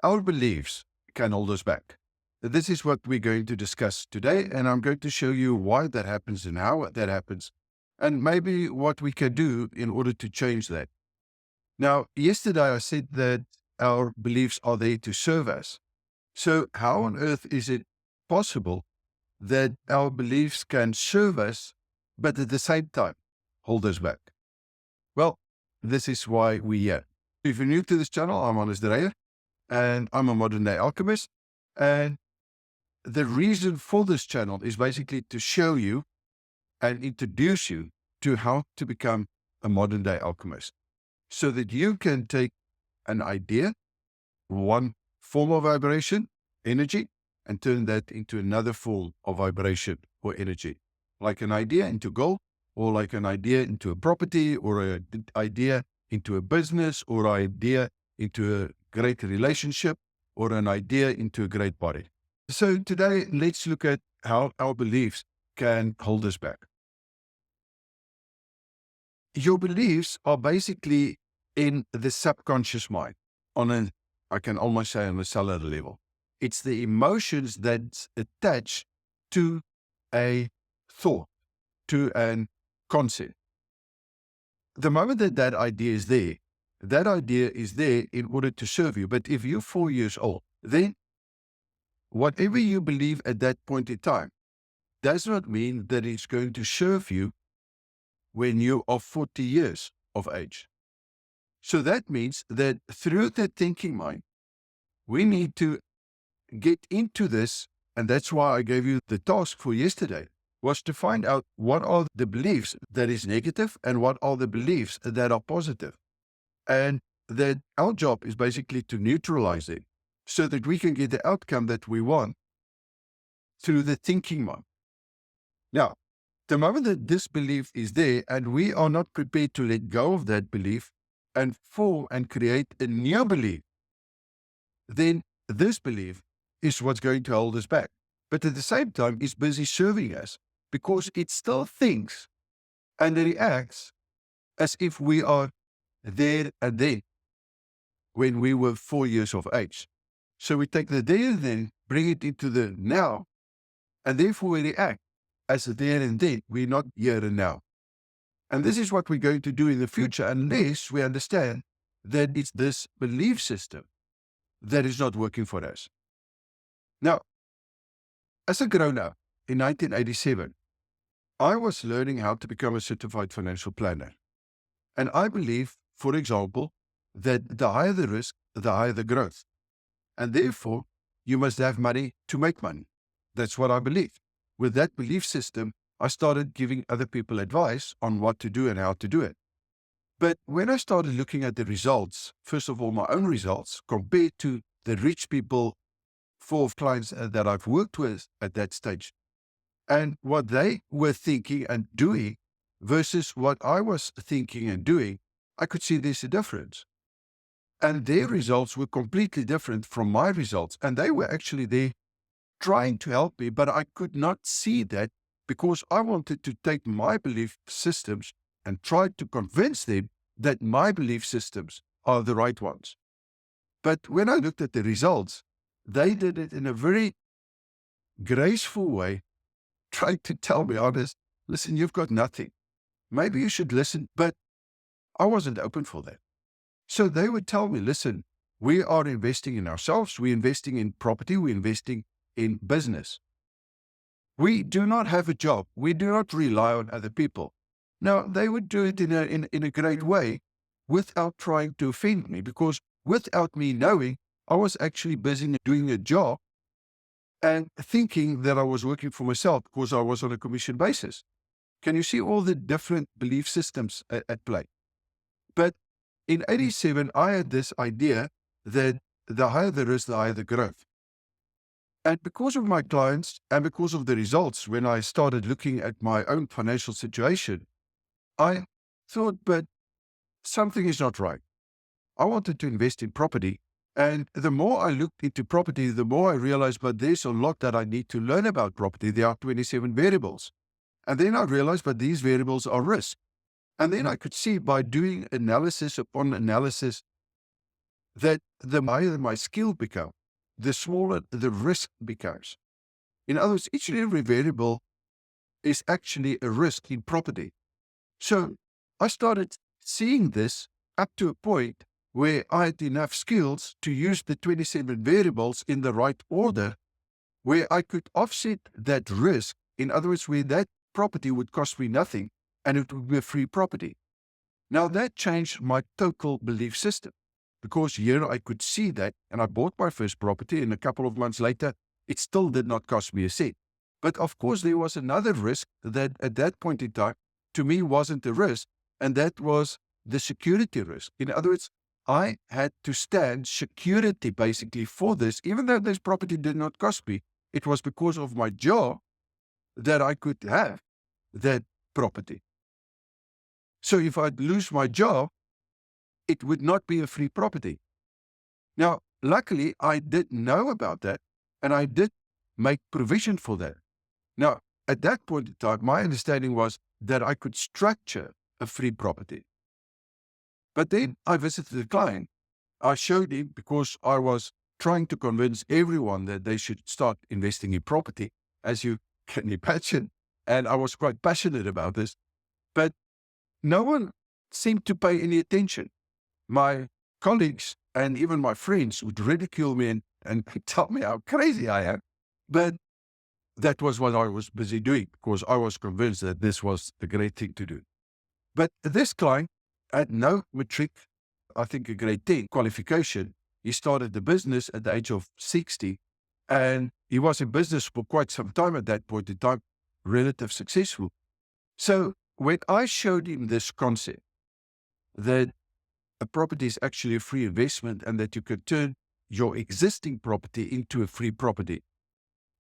Our beliefs can hold us back. This is what we're going to discuss today, and I'm going to show you why that happens and how that happens, and maybe what we can do in order to change that. Now, yesterday I said that our beliefs are there to serve us. So how on earth is it possible that our beliefs can serve us, but at the same time hold us back? Well, this is why we're here. If you're new to this channel, I'm Dreyer, and I'm a modern day alchemist. And the reason for this channel is basically to show you and introduce you to how to become a modern day alchemist, so that you can take an idea, one form of vibration, energy, and turn that into another form of vibration or energy, like an idea into gold, or like an idea into a property, or an idea into a business, or an idea into a great relationship, or an idea into a great body. So today, let's look at how our beliefs can hold us back. Your beliefs are basically in the subconscious mind I can almost say on a cellular level. It's the emotions that's attached to a thought, to an concept. The moment that that idea is there in order to serve you. But if you're 4 years old, then whatever you believe at that point in time does not mean that it's going to serve you when you are 40 years of age. So that means that through that thinking mind, we need to get into this. And that's why I gave you the task for yesterday, was to find out what are the beliefs that is negative and what are the beliefs that are positive. And that our job is basically to neutralize it so that we can get the outcome that we want through the thinking mind. Now, the moment that this belief is there and we are not prepared to let go of that belief and form and create a new belief, then this belief is what's going to hold us back. But at the same time, it's busy serving us because it still thinks and reacts as if we are there and then when we were 4 years of age. So we take the there and then, bring it into the now, and therefore we react as a there and then. We're not here and now. And this is what we're going to do in the future unless we understand that it's this belief system that is not working for us. Now, as a grown-up in 1987, I was learning how to become a certified financial planner. And I believe, for example, that the higher the risk, the higher the growth. And therefore, you must have money to make money. That's what I believe. With that belief system, I started giving other people advice on what to do and how to do it. But when I started looking at the results, first of all, my own results compared to the rich people, 4 clients that I've worked with at that stage, and what they were thinking and doing versus what I was thinking and doing, I could see there's a difference. And their results were completely different from my results. And they were actually there trying to help me, but I could not see that because I wanted to take my belief systems and try to convince them that my belief systems are the right ones. But when I looked at the results, they did it in a very graceful way, trying to tell me, honest, listen, you've got nothing. Maybe you should listen, but I wasn't open for that. So they would tell me, listen, we are investing in ourselves, we're investing in property, we're investing in business. We do not have a job. We do not rely on other people. Now, they would do it in a great way without trying to offend me, because without me knowing, I was actually busy doing a job and thinking that I was working for myself because I was on a commission basis. Can you see all the different belief systems at play? But in 87, I had this idea that the higher the risk, the higher the growth. And because of my clients and because of the results, when I started looking at my own financial situation, I thought, but something is not right. I wanted to invest in property. And the more I looked into property, the more I realized, but there's a lot that I need to learn about property. There are 27 variables. And then I realized, but these variables are risk. And then I could see by doing analysis upon analysis that the higher my skill becomes, the smaller the risk becomes. In other words, each and every variable is actually a risk in property. So I started seeing this up to a point where I had enough skills to use the 27 variables in the right order, where I could offset that risk. In other words, where that property would cost me nothing and it would be a free property. Now that changed my total belief system, because here I could see that, and I bought my first property, and a couple of months later, it still did not cost me a cent. But of course, there was another risk that at that point in time, to me, wasn't a risk, and that was the security risk. In other words, I had to stand security basically for this, even though this property did not cost me. It was because of my job that I could have that property. So if I'd lose my job, it would not be a free property. Now, luckily, I did know about that, and I did make provision for that. Now, at that point in time, my understanding was that I could structure a free property. But then I visited the client. I showed him, because I was trying to convince everyone that they should start investing in property, as you can imagine, and I was quite passionate about this, but no one seemed to pay any attention. My colleagues and even my friends would ridicule me and tell me how crazy I am. But that was what I was busy doing, because I was convinced that this was the great thing to do. But this client had no matric, I think a grade 10 qualification. He started the business at the age of 60, and he was in business for quite some time at that point in time, relatively successful. So when I showed him this concept, that a property is actually a free investment and that you can turn your existing property into a free property,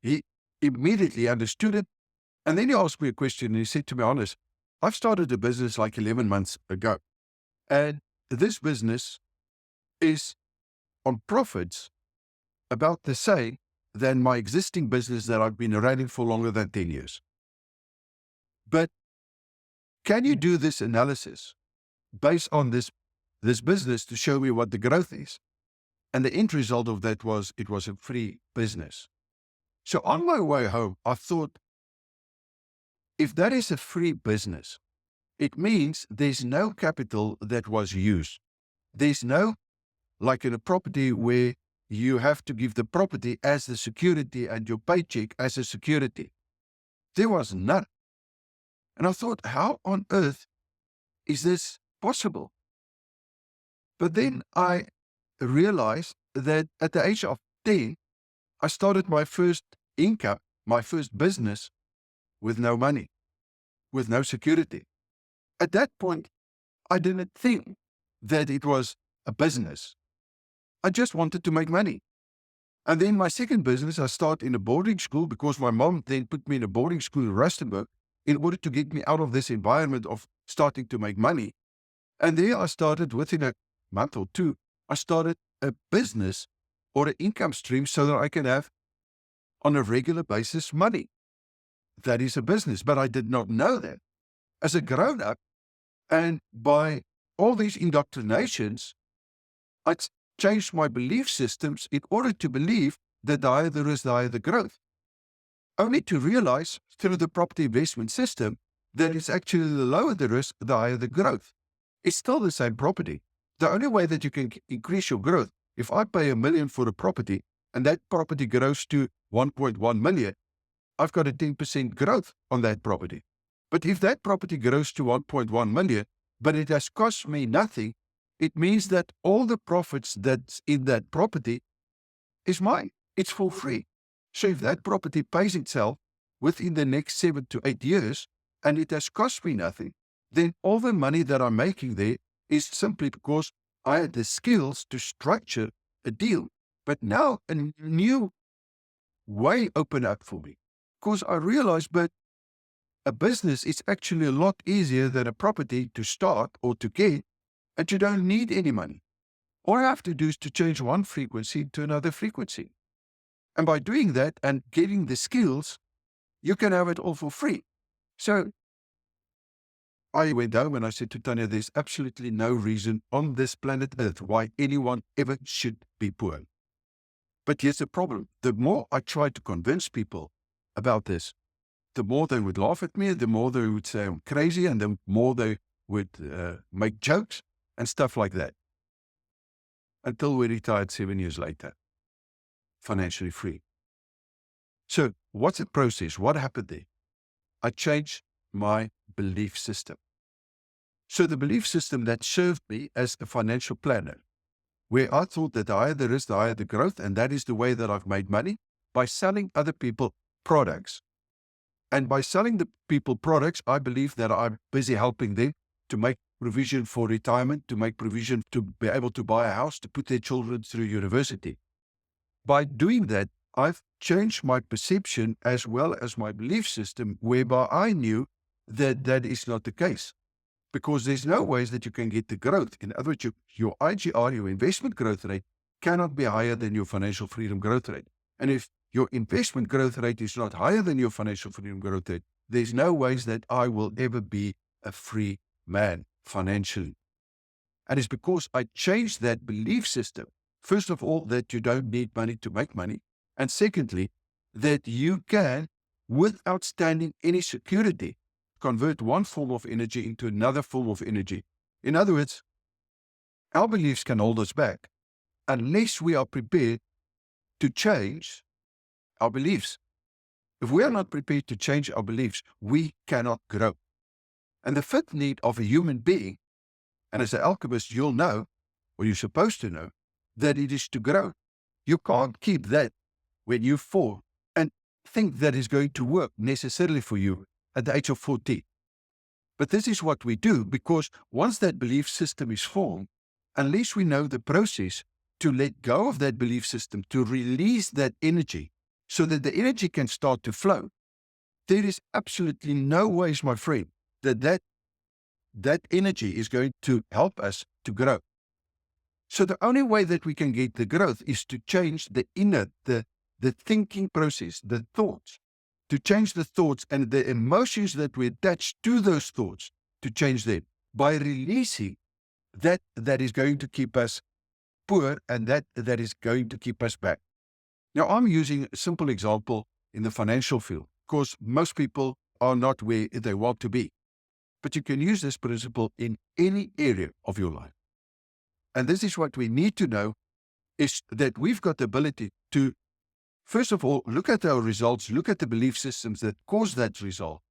he immediately understood it. And then he asked me a question, and he said, to be honest, I've started a business like 11 months ago, and this business is on profits about the same than my existing business that I've been running for longer than 10 years. But can you do this analysis based on this business to show me what the growth is? And the end result of that was, it was a free business. So on my way home, I thought, if that is a free business, it means there's no capital that was used. There's no, like in a property where you have to give the property as the security and your paycheck as a security. There was none. And I thought, how on earth is this possible? But then I realized that at the age of 10, I started my first income, my first business, with no money, with no security. At that point, I didn't think that it was a business. I just wanted to make money. And then my second business, I started in a boarding school, because my mom then put me in a boarding school in Rustenburg in order to get me out of this environment of starting to make money. And there I started, within a month or two, I started a business or an income stream so that I can have on a regular basis money. That is a business, but I did not know that. As a grown-up, and by all these indoctrinations, I changed my belief systems in order to believe that the higher the risk, the higher the growth. Only to realize through the property investment system that it's actually the lower the risk, the higher the growth. It's still the same property. The only way that you can increase your growth, if I pay $1 million for a property and that property grows to 1.1 million, I've got a 10% growth on that property. But if that property grows to 1.1 million, but it has cost me nothing, it means that all the profits that's in that property is mine. It's for free. So if that property pays itself within the next 7 to 8 years, and it has cost me nothing, then all the money that I'm making there is simply because I had the skills to structure a deal. But now a new way opened up for me, because I realized, but a business is actually a lot easier than a property to start or to get, and you don't need any money. All I have to do is to change one frequency to another frequency. And by doing that and getting the skills, you can have it all for free. So I went home and I said to Tanya, there's absolutely no reason on this planet Earth why anyone ever should be poor. But here's the problem. The more I tried to convince people about this, the more they would laugh at me, the more they would say I'm crazy, and the more they would make jokes and stuff like that. Until we retired 7 years later, financially free. So what's the process? What happened there? I changed my belief system. So the belief system that served me as a financial planner, where I thought that the higher the risk, the higher the growth, and that is the way that I've made money, by selling other people products. And by selling the people products, I believe that I'm busy helping them to make provision for retirement, to make provision to be able to buy a house, to put their children through university. By doing that, I've changed my perception as well as my belief system, whereby I knew that that is not the case. Because there's no ways that you can get the growth. In other words, your IGR, your investment growth rate, cannot be higher than your financial freedom growth rate. And if your investment growth rate is not higher than your financial freedom growth rate, there's no ways that I will ever be a free man financially. And it's because I changed that belief system. First of all, that you don't need money to make money. And secondly, that you can, without standing any security, convert one form of energy into another form of energy. In other words, our beliefs can hold us back unless we are prepared to change our beliefs. If we are not prepared to change our beliefs, we cannot grow. And the fifth need of a human being, and as an alchemist, you'll know, or you're supposed to know, that it is to grow. You can't keep that when you're 4 and think that is going to work necessarily for you at the age of 14. But this is what we do, because once that belief system is formed, unless we know the process to let go of that belief system, to release that energy so that the energy can start to flow, there is absolutely no ways, my friend, that energy is going to help us to grow. So the only way that we can get the growth is to change the inner, the thinking process, the thoughts, to change the thoughts and the emotions that we attach to those thoughts, to change them by releasing that is going to keep us poor and that is going to keep us back. Now, I'm using a simple example in the financial field because most people are not where they want to be. But you can use this principle in any area of your life. And this is what we need to know, is that we've got the ability to, first of all, look at our results, look at the belief systems that cause that result.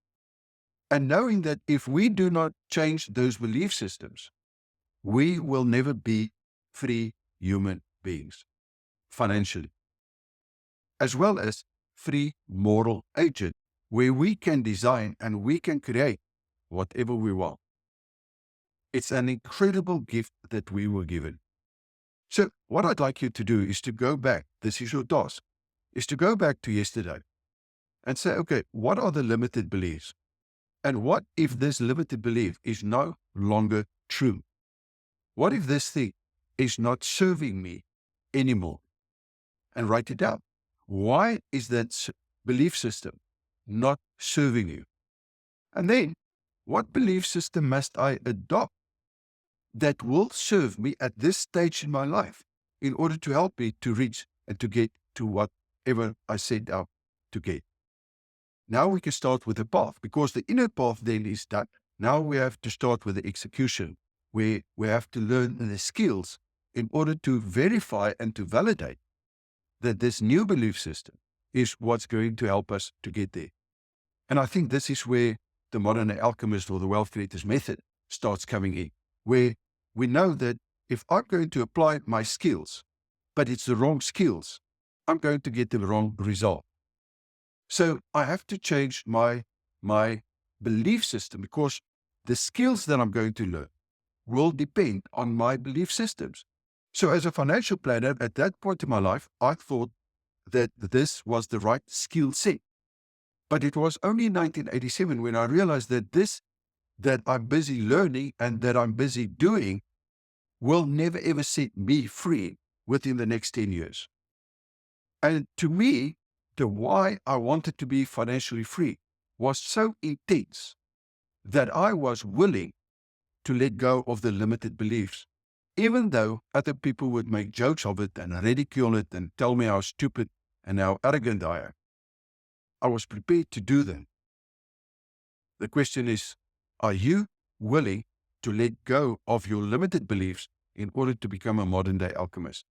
And knowing that if we do not change those belief systems, we will never be free human beings financially, as well as free moral agent, where we can design and we can create whatever we want. It's an incredible gift that we were given. So what I'd like you to do is to go back. This is your task, is to go back to yesterday and say, okay, what are the limited beliefs? And what if this limited belief is no longer true? What if this thing is not serving me anymore? And write it down. Why is that belief system not serving you? And then, what belief system must I adopt that will serve me at this stage in my life in order to help me to reach and to get to whatever I set out to get? Now we can start with the path, because the inner path then is done. Now we have to start with the execution, where we have to learn the skills in order to verify and to validate that this new belief system is what's going to help us to get there. And I think this is where the modern alchemist or the wealth creators method starts coming in, where we know that if I'm going to apply my skills, but it's the wrong skills, I'm going to get the wrong result. So I have to change my belief system, because the skills that I'm going to learn will depend on my belief systems. So as a financial planner, at that point in my life, I thought that this was the right skill set. But it was only in 1987 when I realized that this that I'm busy learning and that I'm busy doing will never ever set me free within the next 10 years. And to me, the why I wanted to be financially free was so intense that I was willing to let go of the limited beliefs, even though other people would make jokes of it and ridicule it and tell me how stupid and how arrogant I am. I was prepared to do them. The question is, are you willing to let go of your limited beliefs in order to become a modern day alchemist?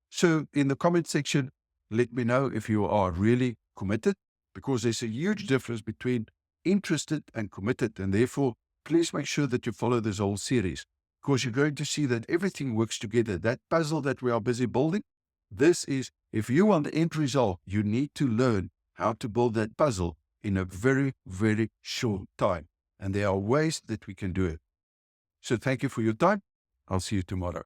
So in the comment section, let me know if you are really committed, because there's a huge difference between interested and committed. And therefore, please make sure that you follow this whole series, because you're going to see that everything works together. That puzzle that we are busy building, this is, if you want the end result, you need to learn how to build that puzzle in a very, very short time. And there are ways that we can do it. So thank you for your time. I'll see you tomorrow.